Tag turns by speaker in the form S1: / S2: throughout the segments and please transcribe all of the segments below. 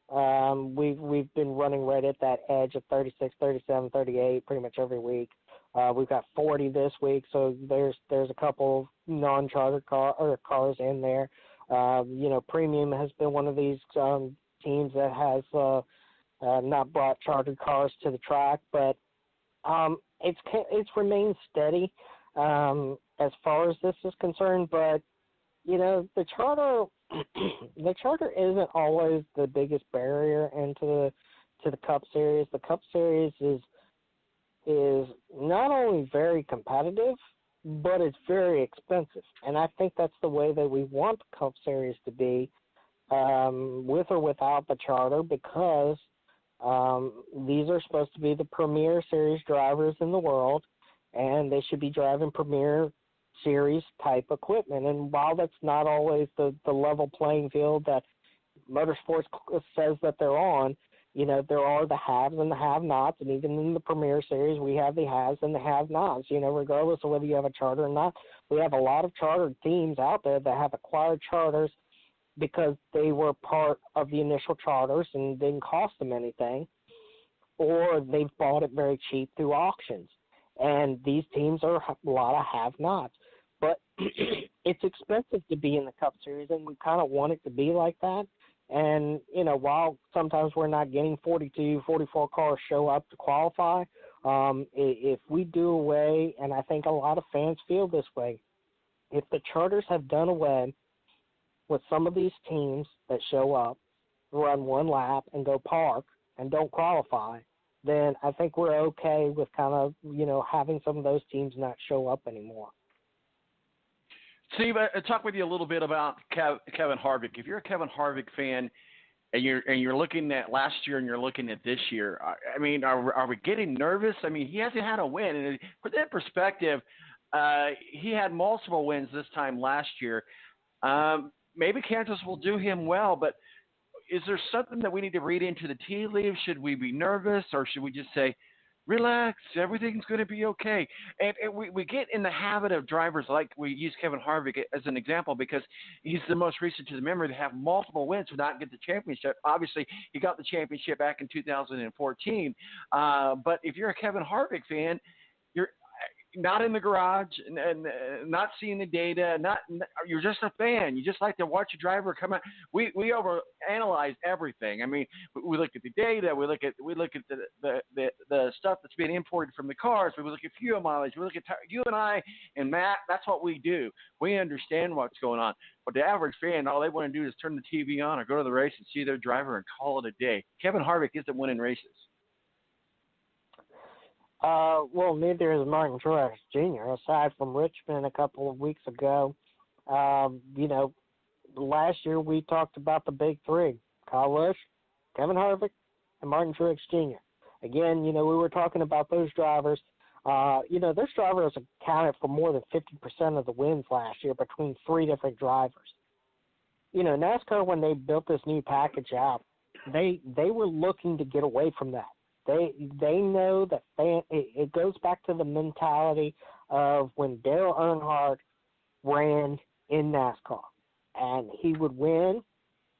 S1: We've been running right at that edge of 36, 37, 38 pretty much every week. We've got 40 this week, so there's a couple non-charter cars in there. Premium has been one of these teams that has not brought chartered cars to the track, but it's remained steady as far as this is concerned. But the charter isn't always the biggest barrier into the Cup Series. The Cup Series is not only very competitive, but it's very expensive. And I think that's the way that we want the Cup Series to be, with or without the charter, because these are supposed to be the premier series drivers in the world, and they should be driving premier series type equipment. And while that's not always the level playing field that motorsports says that they're on, there are the haves and the have-nots, and even in the Premier Series, we have the haves and the have-nots, regardless of whether you have a charter or not. We have a lot of chartered teams out there that have acquired charters because they were part of the initial charters and didn't cost them anything, or they've bought it very cheap through auctions. And these teams are a lot of have-nots. But it's expensive to be in the Cup Series, and we kind of want it to be like that. And, while sometimes we're not getting 42, 44 cars show up to qualify, if we do away, and I think a lot of fans feel this way, if the charters have done away with some of these teams that show up, run one lap, and go park and don't qualify, then I think we're okay with kind of, having some of those teams not show up anymore.
S2: Steve, talk with you a little bit about Kevin Harvick. If you're a Kevin Harvick fan and you're looking at last year and you're looking at this year, I mean, are we getting nervous? I mean, he hasn't had a win. And put that in perspective, he had multiple wins this time last year. Maybe Kansas will do him well, but is there something that we need to read into the tea leaves? Should we be nervous, or should we just say, relax, everything's going to be okay? And we get in the habit of drivers, like we use Kevin Harvick as an example because he's the most recent to the memory to have multiple wins but not get the championship. Obviously, he got the championship back in 2014. But if you're a Kevin Harvick fan, you're not in the garage and not seeing the data. You're just a fan. You just like to watch a driver come out. We overanalyze everything. I mean, we look at the data. We look at the stuff that's being imported from the cars. We look at fuel mileage. We look at you and I and Matt. That's what we do. We understand what's going on. But the average fan, all they want to do is turn the TV on or go to the race and see their driver and call it a day. Kevin Harvick isn't winning races.
S1: Well, neither is Martin Truex Jr. Aside from Richmond a couple of weeks ago, last year we talked about the big three: Kyle Busch, Kevin Harvick, and Martin Truex Jr. Again, we were talking about those drivers. Those drivers accounted for more than 50% of the wins last year between three different drivers. NASCAR, when they built this new package out, they were looking to get away from that. They know that it goes back to the mentality of when Dale Earnhardt ran in NASCAR, and he would win,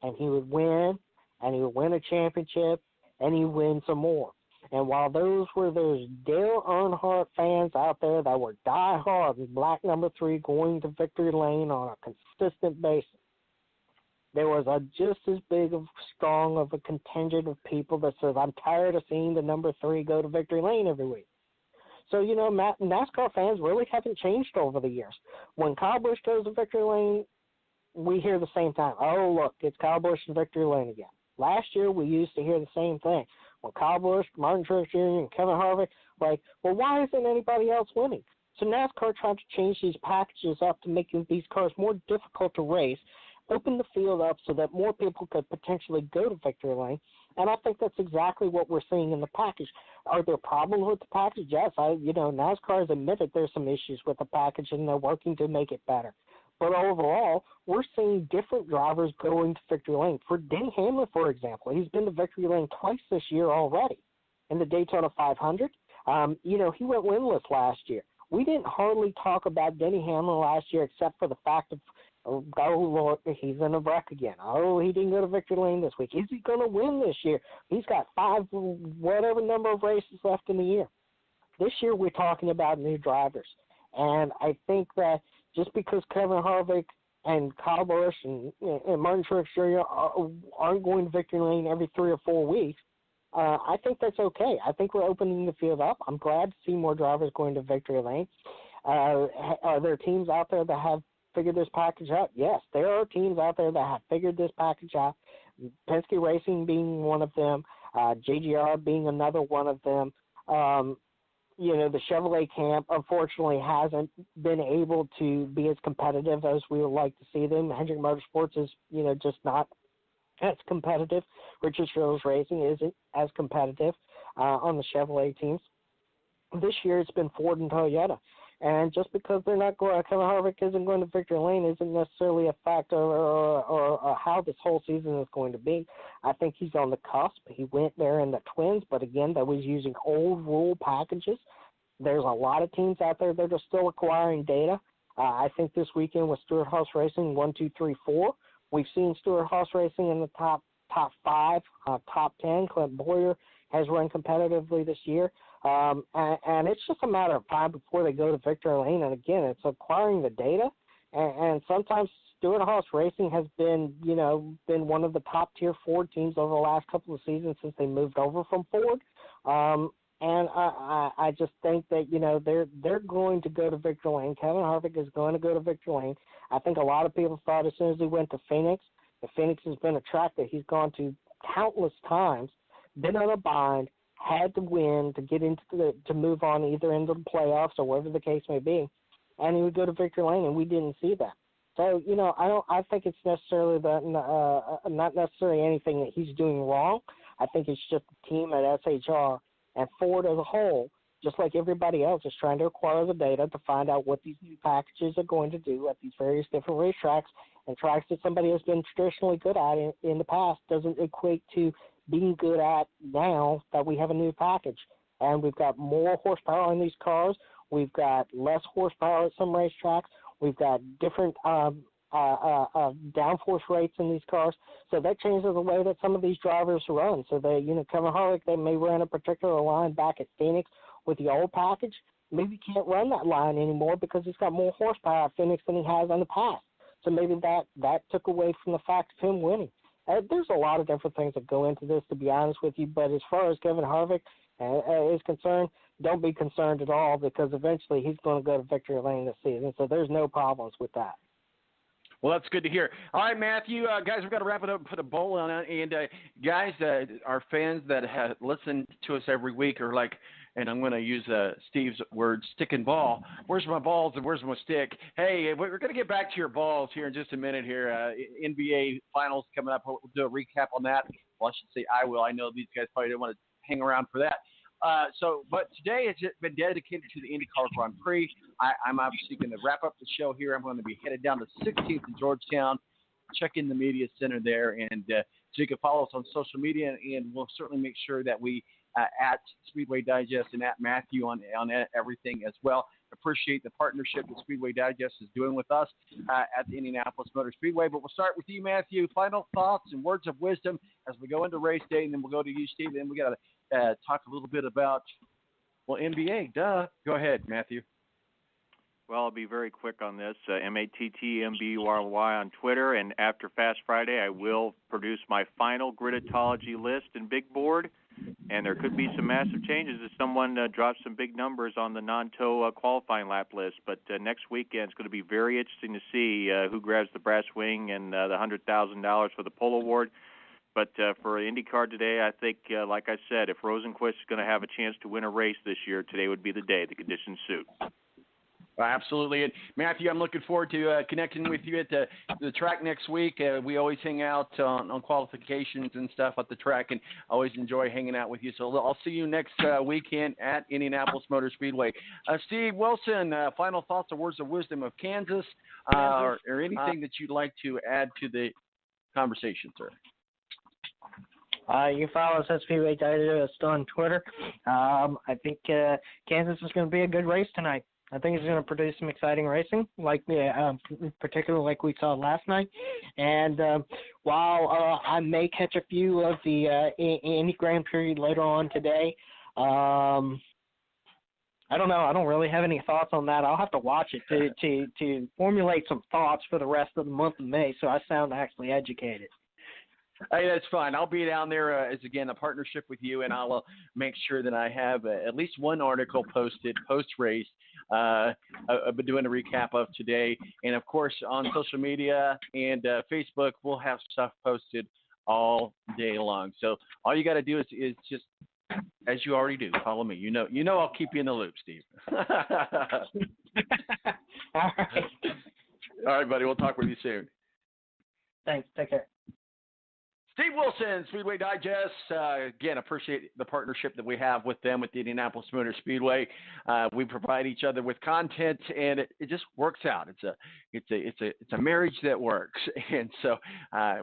S1: and he would win, and he would win a championship, and he'd win some more. And while those Dale Earnhardt fans out there that were diehard black number 3 going to victory lane on a consistent basis, there was just as big of strong of a contingent of people that says, I'm tired of seeing the number 3 go to victory lane every week. So, NASCAR fans really haven't changed over the years. When Kyle Busch goes to victory lane, we hear the same time, oh, look, it's Kyle Busch in victory lane again. Last year, we used to hear the same thing. When Kyle Busch, Martin Truex Jr., and Kevin Harvick, well, why isn't anybody else winning? So NASCAR tried to change these packages up to make these cars more difficult to race, open the field up so that more people could potentially go to victory lane, and I think that's exactly what we're seeing in the package. Are there problems with the package? Yes, NASCAR has admitted there's some issues with the package, and they're working to make it better. But overall, we're seeing different drivers going to victory lane. For Denny Hamlin, for example, he's been to victory lane twice this year already. In the Daytona 500, he went winless last year. We didn't hardly talk about Denny Hamlin last year except for the fact of Oh, Lord, he's in a wreck again. Oh, he didn't go to victory lane this week. Is he going to win this year? He's got 5, whatever number of races left in the year. This year we're talking about new drivers. And I think that just because Kevin Harvick and Kyle Busch and Martin Truex Jr. aren't going to victory lane every 3 or 4 weeks, I think that's okay. I think we're opening the field up. I'm glad to see more drivers going to victory lane. Are there teams out there that have figured this package out? Yes, there are teams out there that have figured this package out. Penske Racing being one of them, JGR being another one of them. The Chevrolet camp, unfortunately, hasn't been able to be as competitive as we would like to see them. Hendrick Motorsports is, just not as competitive. Richard Childress Racing isn't as competitive on the Chevrolet teams. This year it's been Ford and Toyota. And just because they're not going, Kevin Harvick isn't going to victory lane isn't necessarily a factor or how this whole season is going to be. I think he's on the cusp. He went there in the Twins, but again, that was using old rule packages. There's a lot of teams out there that are still acquiring data. I think this weekend with Stewart-Haas Racing, 1, 2, 3, 4. We've seen Stewart-Haas Racing in the top 5, top 10. Clint Boyer has run competitively this year. And it's just a matter of time before they go to victory lane. And again, it's acquiring the data. And sometimes Stewart-Haas Racing has been one of the top tier Ford teams over the last couple of seasons since they moved over from Ford. And I just think that, they're going to go to victory lane. Kevin Harvick is going to go to victory lane. I think a lot of people thought as soon as he went to Phoenix, the Phoenix has been a track that he's gone to countless times, been on a bind, had to win to get into to move on either into the playoffs or whatever the case may be, and he would go to victory lane, and we didn't see that. So I think it's necessarily not necessarily anything that he's doing wrong. I think it's just the team at SHR and Ford as a whole, just like everybody else, is trying to acquire the data to find out what these new packages are going to do at these various different racetracks, and tracks that somebody has been traditionally good at in the past doesn't equate to being good at now that we have a new package. And we've got more horsepower in these cars. We've got less horsepower at some racetracks. We've got different downforce rates in these cars. So that changes the way that some of these drivers run. So Kevin Harvick, they may run a particular line back at Phoenix with the old package. Maybe he can't run that line anymore because he's got more horsepower at Phoenix than he has in the past. So maybe that took away from the fact of him winning. There's a lot of different things that go into this, to be honest with you. But as far as Kevin Harvick is concerned, don't be concerned at all, because eventually he's going to go to victory lane this season. So there's no problems with that.
S2: Well, that's good to hear. All right, Matthew, guys, we've got to wrap it up and put a bowl on it. And, guys, our fans that have listened to us every week are like, and I'm going to use Steve's word, stick and ball. Where's my balls and where's my stick? Hey, we're going to get back to your balls here in just a minute here. NBA Finals coming up. We'll do a recap on that. Well, I should say I will. I know these guys probably don't want to hang around for that. But today has been dedicated to the IndyCar Grand Prix. I'm obviously going to wrap up the show here. I'm going to be headed down to 16th in Georgetown. Check in the media center there, and so you can follow us on social media, and we'll certainly make sure that we at Speedway Digest and at Matthew on everything as well. Appreciate the partnership that Speedway Digest is doing with us at the Indianapolis Motor Speedway. But we'll start with you, Matthew. Final thoughts and words of wisdom as we go into race day, and then we'll go to you, Steve, and then we got to talk a little bit about, NBA. Duh. Go ahead, Matthew.
S3: Well, I'll be very quick on this. MATTMBURY on Twitter, and after Fast Friday, I will produce my final griditology list and big board, and there could be some massive changes if someone drops some big numbers on the non-tow qualifying lap list. But next weekend, it's going to be very interesting to see who grabs the brass wing and the $100,000 for the pole award. But for IndyCar today, I think, like I said, if Rosenqvist is going to have a chance to win a race this year, today would be the day. The conditions suit.
S2: Absolutely. And Matthew, I'm looking forward to connecting with you at the track next week. We always hang out on qualifications and stuff at the track, and always enjoy hanging out with you. So I'll see you next weekend at Indianapolis Motor Speedway. Steve Wilson, final thoughts or words of wisdom of Kansas, or anything that you'd like to add to the conversation, sir?
S1: You follow us at Speedway Digest on Twitter. I think Kansas is going to be a good race tonight. I think it's going to produce some exciting racing, particularly like we saw last night. And while I may catch a few of the Indy Grand Prix later on today, I don't know. I don't really have any thoughts on that. I'll have to watch it to formulate some thoughts for the rest of the month of May, so I sound actually educated.
S2: Hey, that's fine. I'll be down there as, again, a partnership with you, and I'll make sure that I have at least one article posted post-race. I've been doing a recap of today. And, of course, on social media and Facebook, we'll have stuff posted all day long. So all you got to do is just, as you already do, follow me. You know I'll keep you in the loop, Steve.
S1: All right.
S2: All right, buddy. We'll talk with you soon.
S1: Thanks. Take care.
S2: Steve Wilson, Speedway Digest. Again, appreciate the partnership that we have with them, with the Indianapolis Motor Speedway. We provide each other with content, and it just works out. It's a marriage that works, and so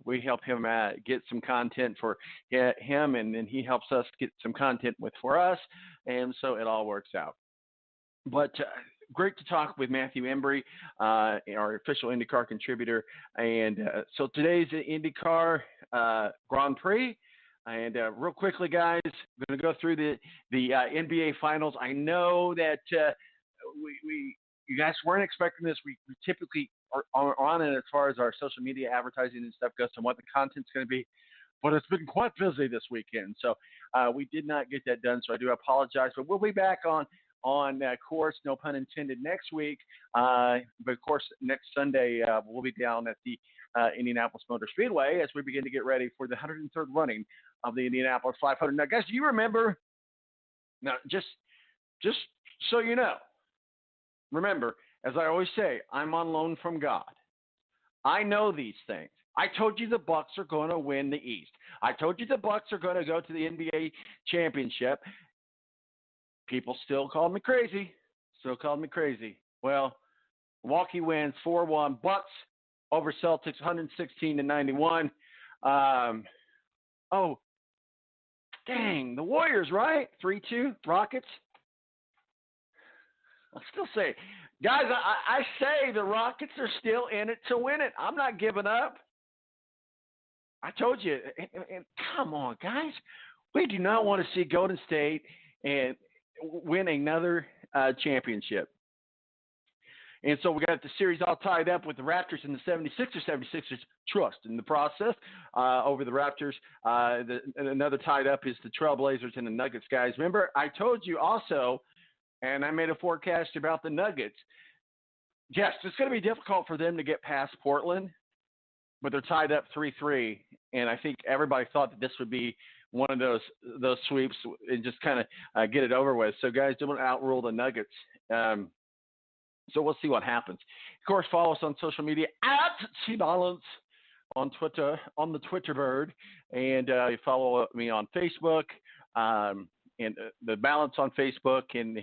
S2: we help him get some content for him, and then he helps us get some content for us, and so it all works out. But great to talk with Matthew Embury, our official IndyCar contributor. And so today's the IndyCar Grand Prix. And real quickly, guys, I'm going to go through the NBA Finals. I know that you guys weren't expecting this. We typically are on it as far as our social media advertising and stuff goes and what the content's going to be. But it's been quite busy this weekend. So we did not get that done, so I do apologize. But we'll be back on course, no pun intended, next week. But, of course, next Sunday we'll be down at the Indianapolis Motor Speedway as we begin to get ready for the 103rd running of the Indianapolis 500. Now, guys, do you remember? Now, just so you know, remember, as I always say, I'm on loan from God. I know these things. I told you the Bucks are going to win the East. I told you the Bucks are going to go to the NBA championship. People still called me crazy. Well, Milwaukee wins 4-1. Bucks over Celtics 116-91. Oh, dang, the Warriors, right? 3-2, Rockets. I'll still say, guys, I say the Rockets are still in it to win it. I'm not giving up. I told you, and come on, guys. We do not want to see Golden State and win another championship. And so we got the series all tied up with the Raptors and the 76ers. 76ers trust in the process over the Raptors. Another tied up is the Trailblazers and the Nuggets, guys. Remember, I told you also, and I made a forecast about the Nuggets. Yes, it's going to be difficult for them to get past Portland, but they're tied up 3-3. And I think everybody thought that this would be one of those sweeps and just kind of get it over with. So, guys, don't outrule the Nuggets. So we'll see what happens. Of course, follow us on social media at T-Balance on Twitter, on the Twitter bird. And you follow me on Facebook and the Balance on Facebook. And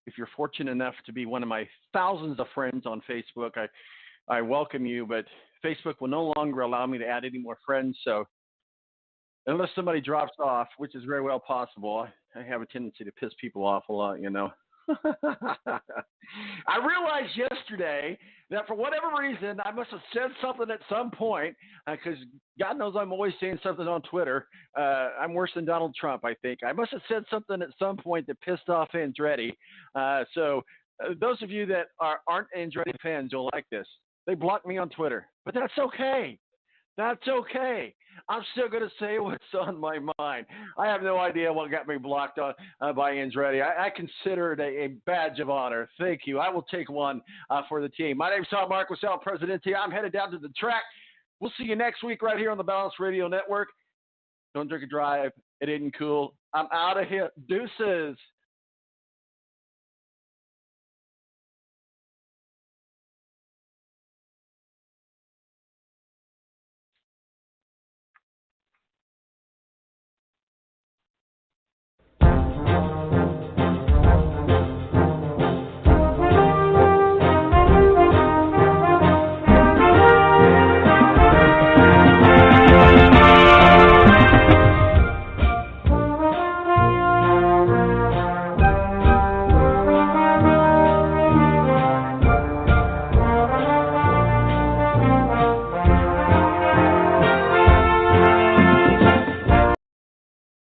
S2: if you're fortunate enough to be one of my thousands of friends on Facebook, I welcome you. But Facebook will no longer allow me to add any more friends. So unless somebody drops off, which is very well possible, I have a tendency to piss people off a lot, you know. I realized yesterday that for whatever reason, I must have said something at some point, because God knows I'm always saying something on Twitter. I'm worse than Donald Trump, I think. I must have said something at some point that pissed off Andretti. So those of you that aren't Andretti fans, you'll like this. They blocked me on Twitter, but that's okay. That's okay. I'm still going to say what's on my mind. I have no idea what got me blocked by Andretti. I consider it a badge of honor. Thank you. I will take one for the team. My name's Tom Marquis, El Presidente. I'm headed down to the track. We'll see you next week right here on the Balance Radio Network. Don't drink and drive. It isn't cool. I'm out of here. Deuces.